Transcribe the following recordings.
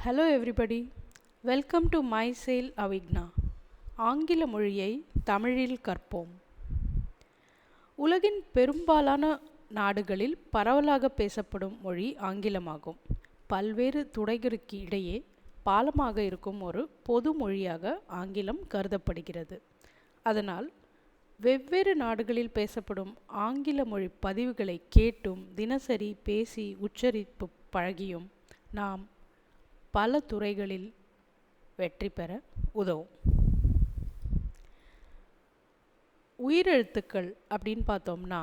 Hello everybody, welcome to My Sail Avigna. ஆங்கில மொழியை தமிழில் கற்போம். உலகின் பெரும்பாலான நாடுகளில் பரவலாக பேசப்படும் மொழி ஆங்கிலமாகும். பல்வேறு துறைகளுக்கு இடையே பாலமாக இருக்கும் ஒரு பொது மொழியாக ஆங்கிலம் கருதப்படுகிறது. அதனால் வெவ்வேறு நாடுகளில் பேசப்படும் ஆங்கில மொழி பதிவுகளை கேட்டும் தினசரி பேசி உச்சரிப்பு பழகியும் நாம் பல துறைகளில் வெற்றி பெற உதவும். உயிரெழுத்துக்கள் அப்படின்னு பார்த்தோம்னா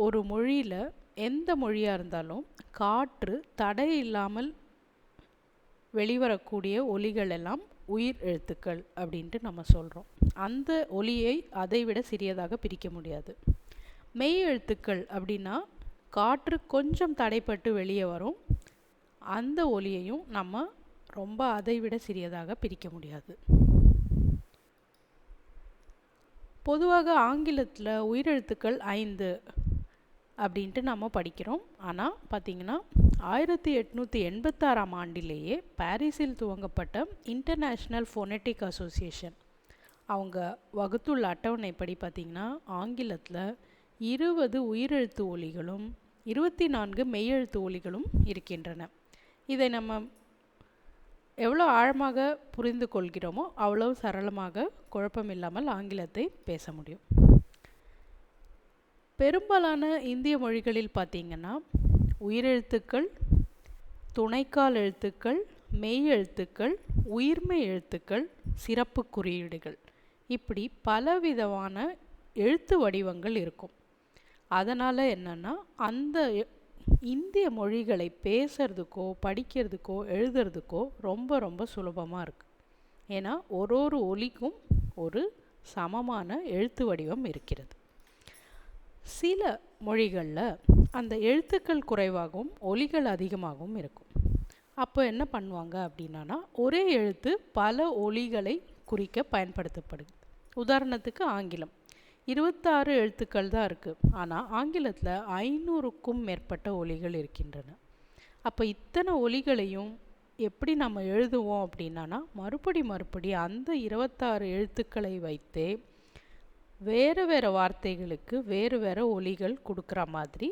ஒரு மொழியில் எந்த மொழியாக இருந்தாலும் காற்று தடை இல்லாமல் வெளிவரக்கூடிய ஒலிகள் எல்லாம் உயிர் எழுத்துக்கள் அப்படின்ட்டு நம்ம சொல்கிறோம். அந்த ஒலியை அதைவிட சிறியதாக பிரிக்க முடியாது. மெய் எழுத்துக்கள் அப்படின்னா காற்று கொஞ்சம் தடைப்பட்டு வெளியே வரும். அந்த ஒலியையும் நம்ம ரொம்ப அதைவிட சிறியதாக பிரிக்க முடியாது. பொதுவாக ஆங்கிலத்தில் உயிரெழுத்துக்கள் 5 அப்படின்ட்டு நம்ம படிக்கிறோம். ஆனால் பார்த்திங்கன்னா 1886 ஆண்டிலேயே பாரிஸில் துவங்கப்பட்ட இன்டர்நேஷ்னல் ஃபோனெட்டிக் அசோசியேஷன் அவங்க வகுத்துள்ள அட்டவணைப்படி பார்த்திங்கன்னா ஆங்கிலத்தில் 20 உயிரெழுத்து ஒலிகளும் 24 மெய்யெழுத்து ஒலிகளும் இருக்கின்றன. இதை நம்ம எவ்வளோ ஆழமாக புரிந்து கொள்கிறோமோ அவ்வளோ சரளமாக குழப்பமில்லாமல் ஆங்கிலத்தை பேச முடியும். பெரும்பாலான இந்திய மொழிகளில் பார்த்திங்கன்னா உயிரெழுத்துக்கள், துணைக்கால் எழுத்துக்கள், மெய் எழுத்துக்கள், உயிர்மெய் எழுத்துக்கள், சிறப்பு குறியீடுகள் இப்படி பலவிதமான எழுத்து வடிவங்கள் இருக்கும். அதனால் என்னென்னா அந்த இந்திய மொழிகளை பேசுறதுக்கோ படிக்கிறதுக்கோ எழுதுறதுக்கோ ரொம்ப ரொம்ப சுலபமாக இருக்குது. ஏன்னா ஒரு ஒலிக்கும் ஒரு சமமான எழுத்து வடிவம் இருக்கிறது. சில மொழிகளில் அந்த எழுத்துக்கள் குறைவாகவும் ஒலிகள் அதிகமாகவும் இருக்கும். அப்போ என்ன பண்ணுவாங்க அப்படின்னா ஒரே எழுத்து பல ஒலிகளை குறிக்க பயன்படுத்தப்படுது. உதாரணத்துக்கு ஆங்கிலம் 26 எழுத்துக்கள் தான் இருக்குது. ஆனால் ஆங்கிலத்தில் 500க்கும் மேற்பட்ட ஒலிகள் இருக்கின்றன. அப்போ இத்தனை ஒலிகளையும் எப்படி நம்ம எழுதுவோம் அப்படின்னா மறுபடி அந்த 26 எழுத்துக்களை வைத்தே வேறு வார்த்தைகளுக்கு வேறு ஒலிகள் கொடுக்குற மாதிரி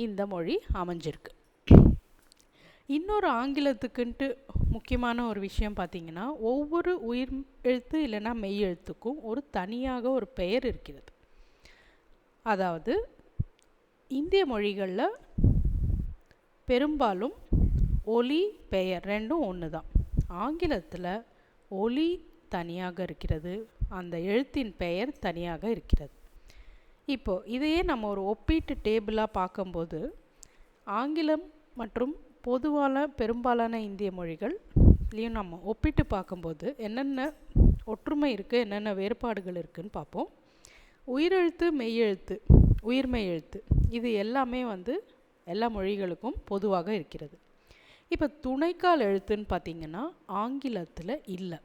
இந்த மொழி அமைஞ்சிருக்கு. இன்னொரு ஆங்கிலத்துக்குன்ட்டு முக்கியமான ஒரு விஷயம் பார்த்திங்கன்னா ஒவ்வொரு உயிர் எழுத்து இல்லைன்னா மெய் எழுத்துக்கும் ஒரு தனியாக ஒரு பெயர் இருக்கிறது. அதாவது இந்திய மொழிகளில் பெரும்பாலும் ஒலி பெயர் ரெண்டும் ஒன்று தான். ஆங்கிலத்தில் ஒலி தனியாக இருக்கிறது, அந்த எழுத்தின் பெயர் தனியாக இருக்கிறது. இப்போது இதையே நம்ம ஒரு ஒப்பீட்டு டேபிளாக பார்க்கும்போது ஆங்கிலம் மற்றும் பெரும்பாலான இந்திய மொழிகள்லையும் நம்ம ஒப்பிட்டு பார்க்கும்போது என்னென்ன ஒற்றுமை இருக்குது, என்னென்ன வேறுபாடுகள் இருக்குதுன்னு பார்ப்போம். உயிரெழுத்து, மெய்யெழுத்து, உயிர்மெய் எழுத்து இது எல்லாமே எல்லா மொழிகளுக்கும் பொதுவாக இருக்கிறது. இப்போ துணைக்கால் எழுத்துன்னு பார்த்திங்கன்னா ஆங்கிலத்தில் இல்லை.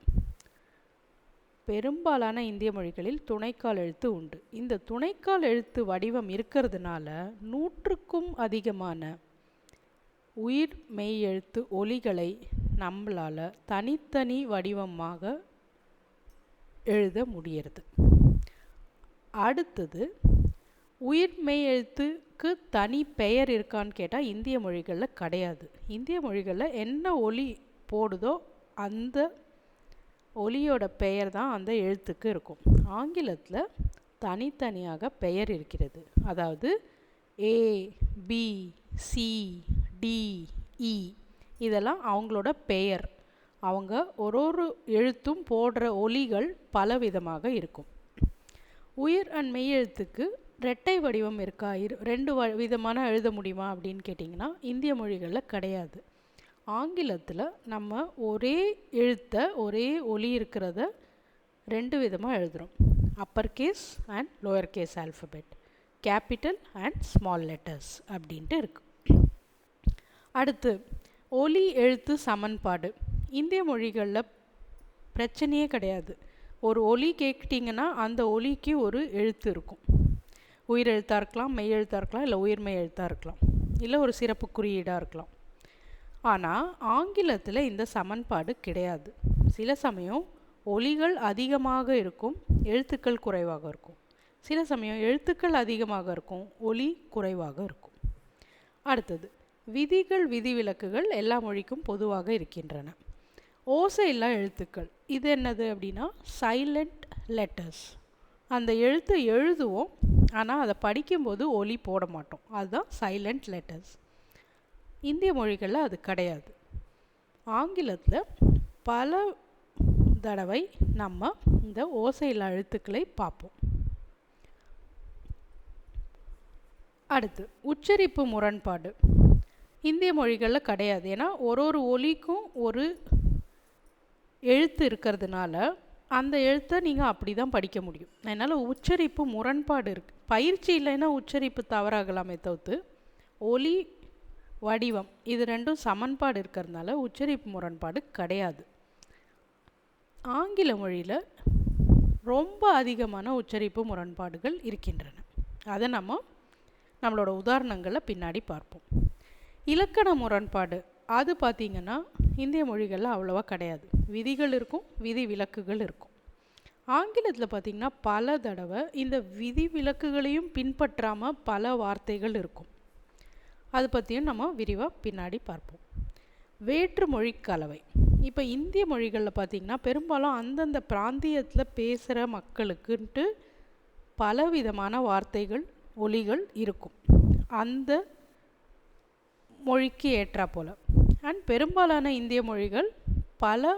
பெரும்பாலான இந்திய மொழிகளில் துணைக்கால் எழுத்து உண்டு. இந்த துணைக்கால் எழுத்து வடிவம் இருக்கிறதுனால 100க்கும் அதிகமான உயிர் மெய் எழுத்து ஒலிகளை நம்மளால் தனித்தனி வடிவமாக எழுத முடிகிறது. அடுத்தது உயிர் மெய் எழுத்துக்கு தனி பெயர் இருக்கான்னு கேட்டால் இந்திய மொழிகளில் கிடையாது. இந்திய மொழிகளில் என்ன ஒலி போடுதோ அந்த ஒலியோட பெயர் தான் அந்த எழுத்துக்கு இருக்கும். ஆங்கிலத்தில் தனித்தனியாக பெயர் இருக்கிறது. அதாவது ஏ, பி, சி, டி, இ இதெல்லாம் அவங்களோட பெயர். அவங்க ஒரு எழுத்தும் போடுற ஒலிகள் பலவிதமாக இருக்கும். உயிர் அண்ட் மெய் எழுத்துக்கு இரட்டை வடிவம் இருக்கா, 2 விதமான எழுத முடியுமா அப்படின்னு கேட்டிங்கன்னா இந்திய மொழிகளில் கிடையாது. ஆங்கிலத்தில் நம்ம ஒரே எழுத்தை ஒரே ஒலி இருக்கிறத 2 விதமாக எழுதுகிறோம். Upper case and lower case alphabet, capital and small letters அப்படின்ட்டு இருக்குது. அடுத்து ஒலி எழுத்து சமன்பாடு. இந்திய மொழிகளில் பிரச்சனையே கிடையாது. ஒரு ஒலி கேட்டிங்கன்னா அந்த ஒலிக்கு ஒரு எழுத்து இருக்கும். உயிர் எழுத்தாக இருக்கலாம், மெய் எழுத்தாக இருக்கலாம், இல்லை உயிர்மெய் எழுத்தாக இருக்கலாம், இல்லை ஒரு சிறப்பு குறியீடாக இருக்கலாம். ஆனால் ஆங்கிலத்தில் இந்த சமன்பாடு கிடையாது. சில சமயம் ஒலிகள் அதிகமாக இருக்கும், எழுத்துக்கள் குறைவாக இருக்கும். சில சமயம் எழுத்துக்கள் அதிகமாக இருக்கும், ஒலி குறைவாக இருக்கும். அடுத்தது விதிகள் விதிவிலக்குகள் எல்லா மொழிக்கும் பொதுவாக இருக்கின்றன. ஓசையில்லா எழுத்துக்கள் இது என்னது அப்படின்னா சைலண்ட் லெட்டர்ஸ். அந்த எழுத்து எழுதுவோம், ஆனால் அதை படிக்கும்போது ஒலி போட மாட்டோம். அதுதான் சைலண்ட் லெட்டர்ஸ். இந்திய மொழிகளில் அது கிடையாது. ஆங்கிலத்தில் பல தடவை நம்ம இந்த ஓசையில்லா எழுத்துக்களை பார்ப்போம். அடுத்து உச்சரிப்பு முரண்பாடு இந்திய மொழிகளில் கிடையாது. ஏன்னா ஒரு ஒலிக்கும் ஒரு எழுத்து இருக்கிறதுனால அந்த எழுத்தை நீங்கள் அப்படி தான் படிக்க முடியும். அதனால் உச்சரிப்பு முரண்பாடு இருக்குது. பயிற்சி இல்லைன்னா உச்சரிப்பு தவறாகலாமே தவிர்த்து ஒலி வடிவம் இது ரெண்டும் சமன்பாடு இருக்கிறதுனால உச்சரிப்பு முரண்பாடு கிடையாது. ஆங்கில மொழியில் ரொம்ப அதிகமான உச்சரிப்பு முரண்பாடுகள் இருக்கின்றன. அதை நம்மளோட உதாரணங்களை பின்னாடி பார்ப்போம். இலக்கண முரண்பாடு அது பார்த்திங்கன்னா இந்திய மொழிகளில் அவ்வளோவா கிடையாது. விதிகள் இருக்கும், விதி விலக்குகள் இருக்கும். ஆங்கிலத்தில் பார்த்திங்கன்னா பல தடவை இந்த விதி விலக்குகளையும் பின்பற்றாமல் பல வார்த்தைகள் இருக்கும். அது பற்றியும் நம்ம விரிவாக பின்னாடி பார்ப்போம். வேற்று மொழி கலவை இப்போ இந்திய மொழிகளில் பார்த்திங்கன்னா பெரும்பாலும் அந்தந்த பிராந்தியத்தில் பேசுகிற மக்களுக்குன்ட்டு பலவிதமான வார்த்தைகள் ஒலிகள் இருக்கும் அந்த மொழிக்கு ஏற்றா போல். அண்ட் பெரும்பாலான இந்திய மொழிகள் பல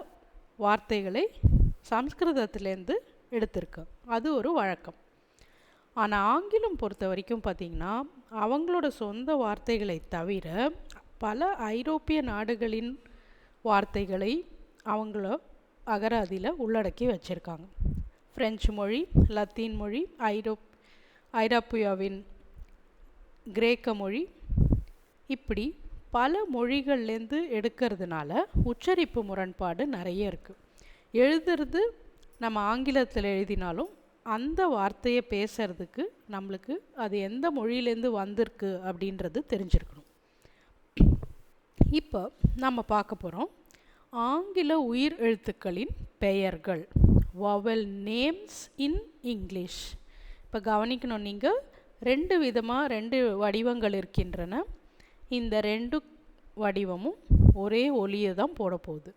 வார்த்தைகளை சம்ஸ்கிருதத்திலேருந்து எடுத்திருக்கு. அது ஒரு வழக்கம். ஆனால் ஆங்கிலம் பொறுத்த வரைக்கும் பார்த்திங்கன்னா அவங்களோட சொந்த வார்த்தைகளை தவிர பல ஐரோப்பிய நாடுகளின் வார்த்தைகளை அவங்கள அகராதியில் உள்ளடக்கி வச்சுருக்காங்க. பிரெஞ்சு மொழி, லத்தீன் மொழி, ஐரோப்பியாவின் கிரேக்க மொழி, இப்படி பல மொழிகள்லேருந்து எடுக்கிறதுனால உச்சரிப்பு முரண்பாடு நிறைய இருக்குது. எழுதுறது நம்ம ஆங்கிலத்தில் எழுதினாலும் அந்த வார்த்தையை பேசுறதுக்கு நம்மளுக்கு அது எந்த மொழியிலேருந்து வந்திருக்கு அப்படின்றது தெரிஞ்சிருக்கணும். இப்போ நம்ம பார்க்க போகிறோம் ஆங்கில உயிர் எழுத்துக்களின் பெயர்கள், வவல் நேம்ஸ் இன் இங்கிலீஷ். இப்போ கவனிக்கணும், நீங்கள் ரெண்டு வடிவங்கள் இருக்கின்றன. இந்த ரெண்டு வடிவமும் ஒரே ஒலியை தான் போட போகுது.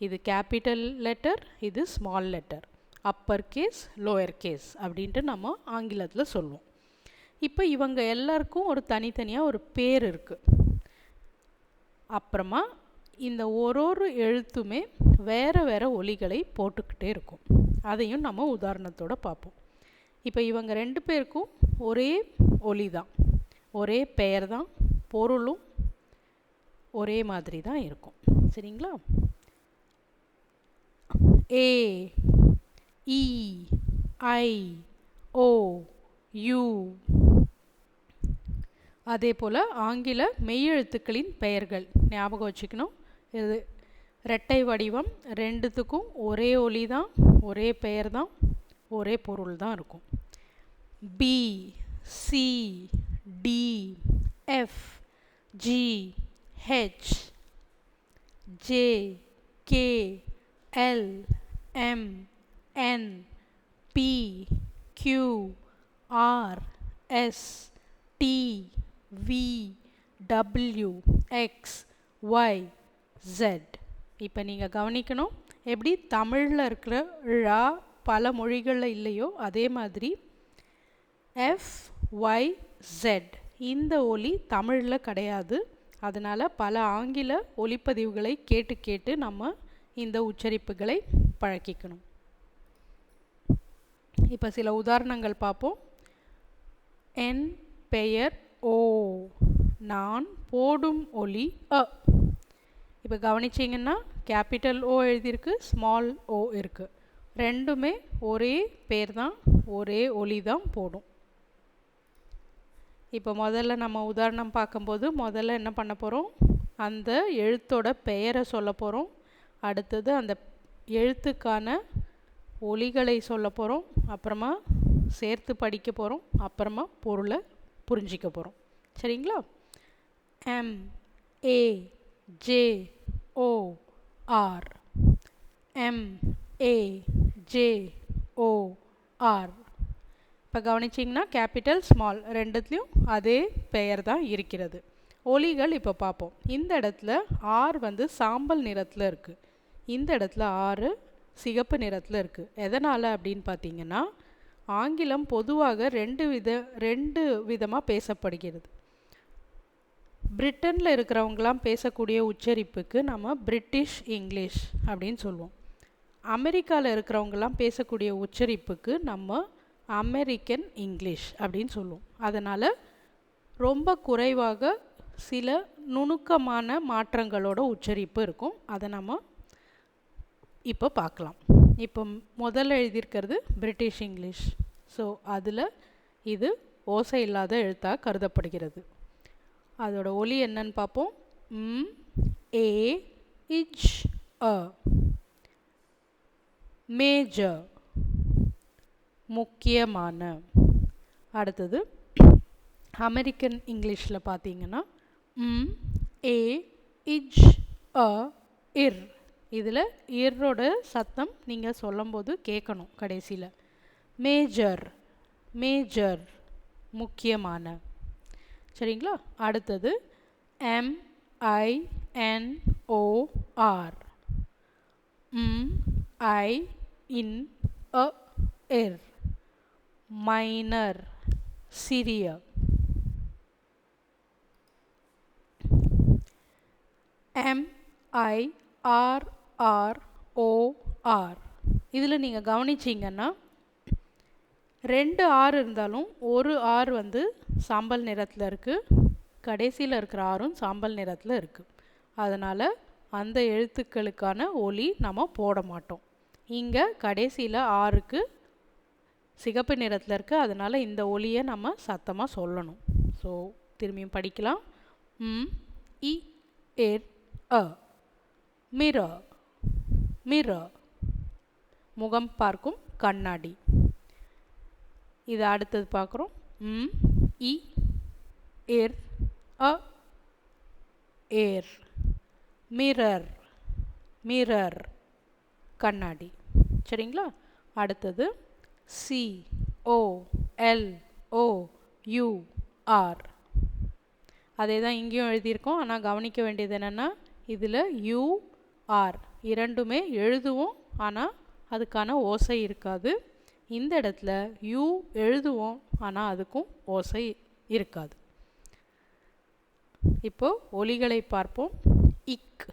இது கேபிட்டல் லெட்டர், இது small letter, upper case lower case அப்படின்ட்டு நம்ம ஆங்கிலத்தில் சொல்லுவோம். இப்போ இவங்க எல்லாருக்கும் ஒரு தனித்தனியாக ஒரு பேர் இருக்குது. அப்புறமா இந்த ஒரு எழுத்துமே வேறு வேறு ஒலிகளை போட்டுக்கிட்டே இருக்கும். அதையும் நம்ம உதாரணத்தோடு பார்ப்போம். இப்போ இவங்க ரெண்டு பேருக்கும் ஒரே ஒலி தான், ஒரே பெயர் தான், பொருளும் ஒரே மாதிரி தான் இருக்கும். சரிங்களா? ஏ, இ, ஐ, ஓ, யூ. அதே போல் ஆங்கில மெய்யெழுத்துக்களின் பெயர்கள் ஞாபகம் வச்சுக்கணும். இது இரட்டை வடிவம், ரெண்டுத்துக்கும் ஒரே ஒலி தான், ஒரே பெயர் தான், ஒரே பொருள் தான் இருக்கும். B, C, D, F, G, H, J, K, L, M, N, P, Q, R, S, T, V, W, X, Y, Z. இப்போ நீங்கள் கவனிக்கணும், எப்படி தமிழில் இருக்கிற ழ பல மொழிகளில் இல்லையோ அதே மாதிரி எஃப், ஒய், ஜெட் இந்த ஒலி தமிழில் கிடையாது. அதனால் பல ஆங்கில ஒலிப்பதிவுகளை கேட்டு கேட்டு நம்ம இந்த உச்சரிப்புகளை பழக்கிக்கணும். இப்போ சில உதாரணங்கள் பார்ப்போம். என் பெயர் ஓ, நான் போடும் ஒலி அ. இப்போ கவனிச்சிங்கன்னா கேபிட்டல் ஓ எழுதியிருக்கு, ஸ்மால் ஓ இருக்குது. ரெண்டுமே ஒரே பேர் தான், ஒரே ஒலி தான் போடும். இப்போ முதல்ல நம்ம உதாரணம் பார்க்கும்போது முதல்ல என்ன பண்ண போகிறோம், அந்த எழுத்தோட பெயரை சொல்ல போகிறோம். அடுத்தது அந்த எழுத்துக்கான ஒலிகளை சொல்ல போகிறோம். அப்புறமா சேர்த்து படிக்க போகிறோம். அப்புறமா பொருளை புரிஞ்சிக்க போகிறோம். சரிங்களா? எம், ஏ, MAJOR, MAJOR. இப்போ கவனிச்சிங்கன்னா கேபிட்டல் ஸ்மால் ரெண்டுத்துலேயும் அதே பெயர் தான் இருக்கிறது. ஒலிகள் இப்போ பார்ப்போம். இந்த இடத்துல ஆர் வந்து சாம்பல் நிறத்தில் இருக்குது, இந்த இடத்துல ஆறு சிகப்பு நிறத்தில் இருக்குது. எதனால் அப்படின்னு பார்த்தீங்கன்னா, ஆங்கிலம் பொதுவாக ரெண்டு விதமாக பேசப்படுகிறது. பிரிட்டனில் இருக்கிறவங்களாம் பேசக்கூடிய உச்சரிப்புக்கு நம்ம பிரிட்டிஷ் இங்கிலீஷ் அப்படின்னு சொல்லுவோம். அமெரிக்காவில் இருக்கிறவங்களாம் பேசக்கூடிய உச்சரிப்புக்கு நம்ம அமெரிக்கன் இங்கிலீஷ் அப்படின்னு சொல்லுவோம். அதனால் ரொம்ப குறைவாக சில நுணுக்கமான மாற்றங்களோட உச்சரிப்பு இருக்கும். அதை நம்ம இப்போ பார்க்கலாம். இப்போ முதல்ல எழுதியிருக்கிறது பிரிட்டிஷ் இங்கிலீஷ். ஸோ அதில் இது ஓசை இல்லாத எழுத்தாக கருதப்படுகிறது. அதோட ஒலி என்னன்னு பார்ப்போம். MAJOR, மேஜர், முக்கியமான. அடுத்தது அமெரிக்கன் இங்கிலீஷில் பார்த்தீங்கன்னா MAJOR, இதில் இரோட சத்தம் நீங்கள் சொல்லும்போது கேட்கணும் கடைசியில். மேஜர், மேஜர், முக்கியமான. சரிங்களா? அடுத்தது MINOR, MINOR, மைனர், சிறிய. MIRROR, இதில் நீங்கள் கவனிச்சிங்கன்னா ரெண்டு ஆர் இருந்தாலும் ஒரு ஆர் வந்து சாம்பல் நிறத்தில் இருக்குது, கடைசியில் இருக்கிற ஆரும் சாம்பல் நிறத்தில் இருக்குது. அதனால் அந்த எழுத்துக்களுக்கான ஒலி நம்ம போட மாட்டோம். இங்கே கடைசியில் ஆருக்கு சிகப்பு நிறத்தில் இருக்குது, அதனால் இந்த ஒலியை நம்ம சத்தமாக சொல்லணும். ஸோ திரும்பியும் படிக்கலாம். மிரர், மிரர், முகம் பார்க்கும் கண்ணாடி. இது அடுத்தது பார்க்குறோம். ஏர், மிரர், மிரர், கண்ணாடி. சரிங்களா? அடுத்தது COLOUR, அதே தான் இங்கேயும் எழுதியிருக்கோம். ஆனால் கவனிக்க வேண்டியது என்னென்னா, இதில் UR இரண்டுமே எழுதுவோம், ஆனால் அதுக்கான ஓசை இருக்காது. இந்த இடத்துல யூ எழுதுவோம், ஆனால் அதுக்கும் ஓசை இருக்காது. இப்போ ஒலிகளை பார்ப்போம். இக்,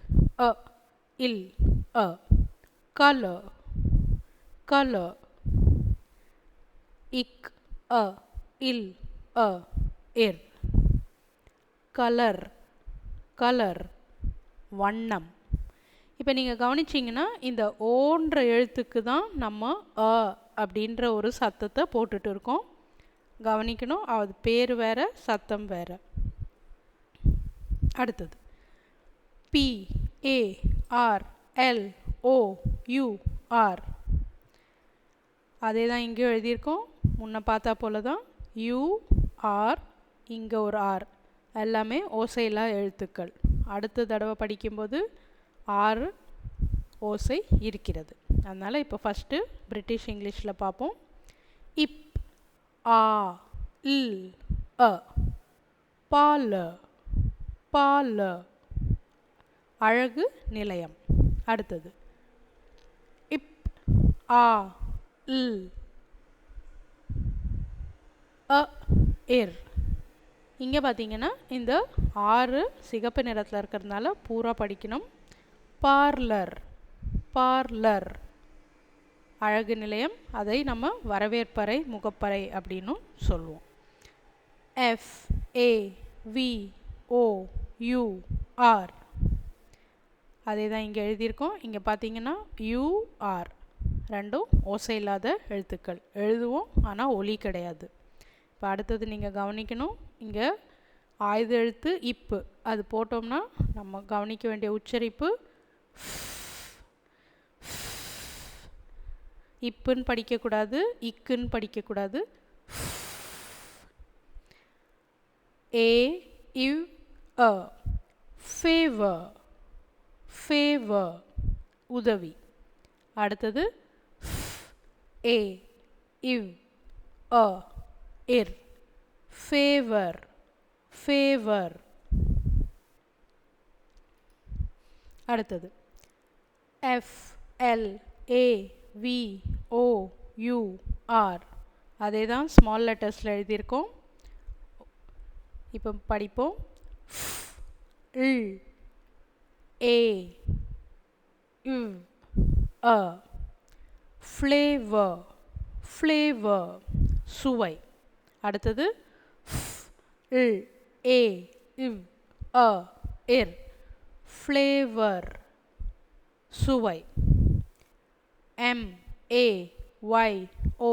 இல், கலர், கலர். இக், இல், இர். கலர், கலர், வண்ணம். இப்போ நீங்கள் கவனிச்சிங்கன்னா இந்த ஓன்ற எழுத்துக்கு தான் நம்ம அப்படின்ற ஒரு சத்தத்தை போட்டுட்டு இருக்கோம். கவனிக்கணும், அது பேர் வேறு சத்தம் வேறு. அடுத்தது PARLOUR, அதே தான் இங்கேயும் எழுதியிருக்கோம். முன்ன பார்த்தா போல தான் UR, இங்கே ஒரு ஆர், எல்லாமே ஓசையில்லா எழுத்துக்கள். அடுத்த தடவை படிக்கும்போது ஆறு ஓசை இருக்கிறது. அதனால் இப்போ ஃபஸ்ட்டு பிரிட்டிஷ் இங்கிலீஷில் பார்ப்போம். இப், இல், பால், பால், அழகு நிலையம். அடுத்தது இப், இல், இர். இங்கே பார்த்தீங்கன்னா இந்த ஆறு சிகப்பு நிறத்தில் இருக்கிறதுனால பூரா படிக்கணும். பார்லர், பார்லர், அழகு நிலையம். அதை நம்ம வரவேற்பறை, முகப்பறை அப்படின்னு சொல்லுவோம். FAVOUR, அதே தான் இங்கே எழுதியிருக்கோம். இங்கே பார்த்தீங்கன்னா UR ரெண்டும் ஓசை இல்லாத எழுத்துக்கள், எழுதுவோம் ஆனால் ஒலி கிடையாது. இப்போ அடுத்தது நீங்கள் கவனிக்கணும், இங்கே ஆயுத எழுத்து இப்பு, அது போட்டோம்னா நம்ம கவனிக்க வேண்டிய உச்சரிப்பு இப்புன்னு படிக்கக்கூடாது, இக்குன்னு படிக்கக்கூடாது. A, U, A, favor, favour உதவி. அடுத்தது ஏ இவ் அ இர் ஃபேவர் ஃபேவர். அடுத்தது F L A V O U R, அதே தான் ஸ்மால் லெட்டர்ஸில் எழுதியிருக்கோம். இப்போ படிப்போம். இல் ஏ இவ் அ ஃப்ளேவர் ஃப்ளேவர் சுவை. அடுத்தது இல் ஏ இவ் அ இர் ஃப்ளேவர் சுவை. M A Y O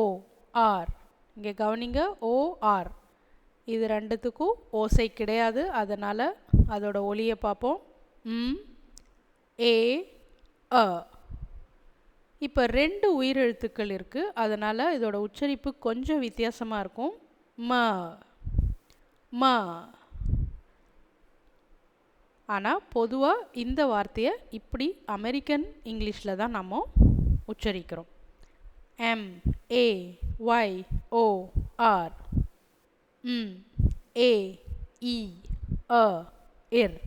R, இங்கே கவனிங்க, ஓஆர் இது ரெண்டுத்துக்கும் ஓசை கிடையாது, அதனால் அதோட ஒலியை பார்ப்போம். ஏ அ. இப்போ 2 உயிரெழுத்துக்கள் இருக்குது, அதனால் இதோட உச்சரிப்பு கொஞ்சம் வித்தியாசமாக இருக்கும். ம ம. ஆனால் பொதுவாக இந்த வார்த்தையை இப்படி அமெரிக்கன் இங்கிலீஷில் தான் நம்ம உச்சரிக்கிறோம். M A Y O R ஏ இ அ இர்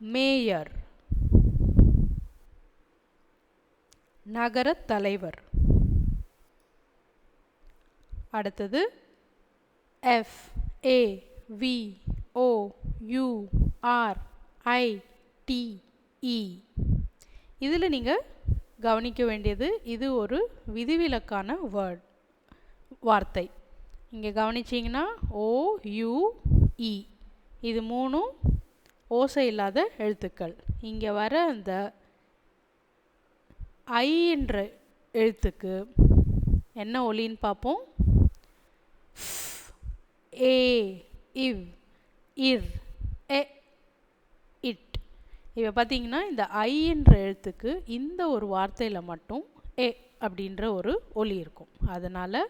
மேயர் நகரத் தலைவர். அடுத்தது F A V O U R I T E. இதில் நீங்கள் கவனிக்க வேண்டியது, இது ஒரு விதிவிலக்கான வார்த்தை. இங்கே கவனிச்சிங்கன்னா ஓ யூ இ இது 3 ஓசை இல்லாத எழுத்துக்கள். இங்கே வர அந்த ஐ என்ற எழுத்துக்கு என்ன ஒலின்னு பார்ப்போம். ஏ இவ் இர் எ இட். இப்போ பார்த்தீங்கன்னா இந்த ஐ என்ற எழுத்துக்கு இந்த ஒரு வார்த்தையில் மட்டும் ஏ அப்படின்ற ஒரு ஒலி இருக்கும். அதனால்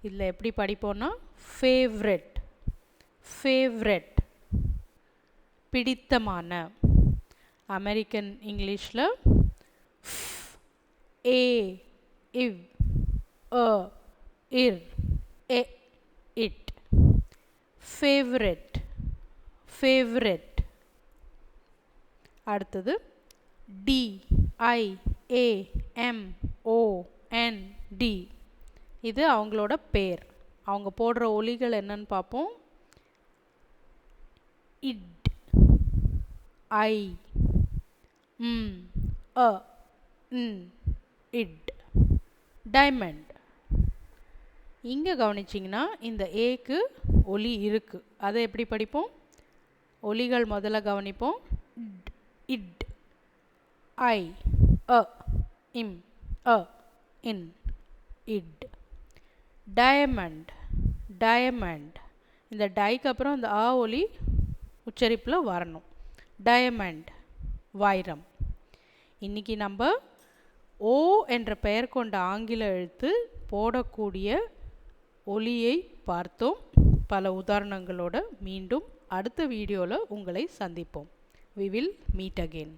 இதில் எப்படி படிப்போம்னா ஃபேவரெட் ஃபேவரெட் பிடித்தமான. அமெரிக்கன் இங்கிலீஷில் ஏ இவ் அ இர் எ இட் ஃபேவரெட் ஃபேவரெட். அடுத்தது D I A M O N D, இது அவங்களோட பேர். அவங்க போடுற ஒலிகள் என்னன்னு பார்ப்போம். இட் ஐ அ இட் டைமண்ட். இங்கே கவனிச்சிங்கன்னா இந்த ஏக்கு ஒலி இருக்குது, அதை எப்படி படிப்போம். ஒலிகள் முதல்ல கவனிப்போம். இட் ஐ அ இம் அ இன் இட். டயமண்ட் டயமண்ட், இந்த டைக்கு அப்புறம் இந்த ஆ ஒலி உச்சரிப்பில் வரணும். டயமண்ட் வைரம். இன்றைக்கி நம்ம ஓ என்ற பெயர் கொண்ட ஆங்கில எழுத்து போடக்கூடிய ஒலியை பார்த்தோம். பல உதாரணங்களோட மீண்டும் அடுத்த வீடியோவில் உங்களை சந்திப்போம். We will meet again.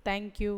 Thank you.